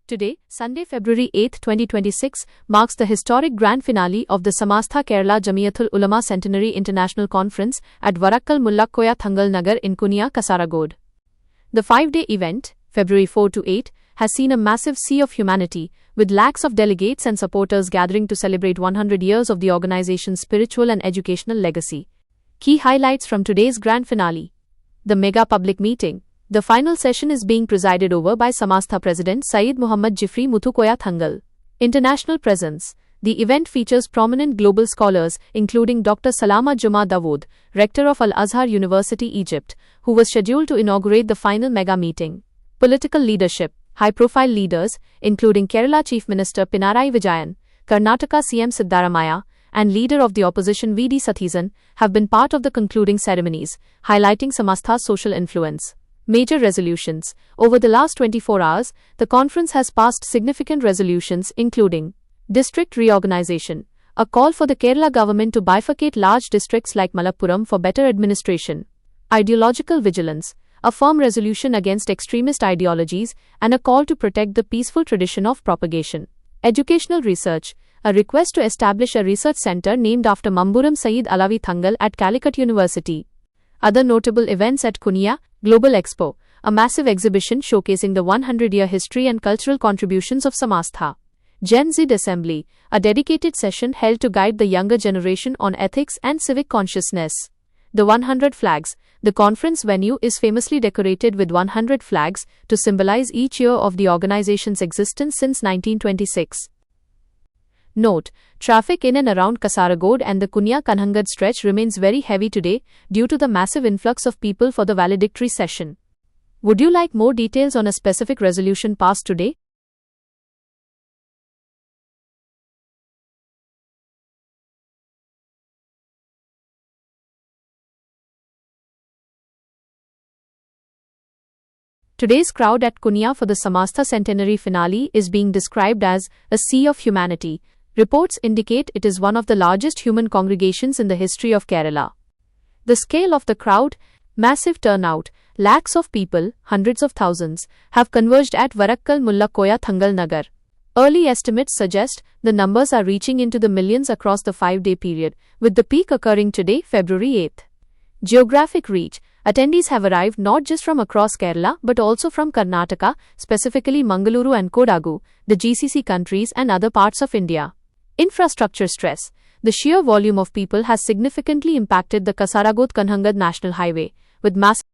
Today, Sunday, February 8, 2026, marks the historic grand finale of the Samastha Kerala Jamiatul Ulama Centenary International Conference at Varakkal Mullakoya Thangal Nagar in Kunia, Kasaragod. The 5-day event, February 4 to 8, has seen a massive sea of humanity, with lakhs of delegates and supporters gathering to celebrate 100 years of the organization's spiritual and educational legacy. Key highlights from today's grand finale. The mega public meeting. The final session is being presided over by Samastha President Syed Muhammad Jifri Muthukoya Thangal. International presence. The event features prominent global scholars, including Dr. Salama Juma Dawood, Rector of Al-Azhar University, Egypt, who was scheduled to inaugurate the final mega meeting. Political leadership. High-profile leaders, including Kerala Chief Minister Pinarayi Vijayan, Karnataka CM Siddaramaiah, and leader of the opposition V.D. Satheesan, have been part of the concluding ceremonies, highlighting Samastha's social influence. Major resolutions. Over the last 24 hours, the conference has passed significant resolutions including district reorganization, a call for the Kerala government to bifurcate large districts like Malappuram for better administration, ideological vigilance, a firm resolution against extremist ideologies, and a call to protect the peaceful tradition of propagation. Educational research, a request to establish a research center named after Mamburam Sayyid Alavi Thangal at Calicut University. Other notable events at Kunia, Global Expo, a massive exhibition showcasing the 100-year history and cultural contributions of Samastha. Gen Z Assembly, a dedicated session held to guide the younger generation on ethics and civic consciousness. The 100 flags. The conference venue is famously decorated with 100 flags to symbolize each year of the organization's existence since 1926. Note: traffic in and around Kasaragod and the Kunia-Kanhangad stretch remains very heavy today due to the massive influx of people for the valedictory session. Would you like more details on a specific resolution passed today? Today's crowd at Kunia for the Samastha Centenary finale is being described as a sea of humanity. Reports indicate it is one of the largest human congregations in the history of Kerala. The scale of the crowd, massive turnout, lakhs of people, hundreds of thousands, have converged at Varakkal Mullakoya Thangal Nagar. Early estimates suggest the numbers are reaching into the millions across the 5-day period, with the peak occurring today, February 8. Geographic reach. Attendees have arrived not just from across Kerala but also from Karnataka, specifically Mangaluru and Kodagu, the GCC countries and other parts of India. Infrastructure stress. The sheer volume of people has significantly impacted the Kasaragod-Kanhangad National Highway, with massive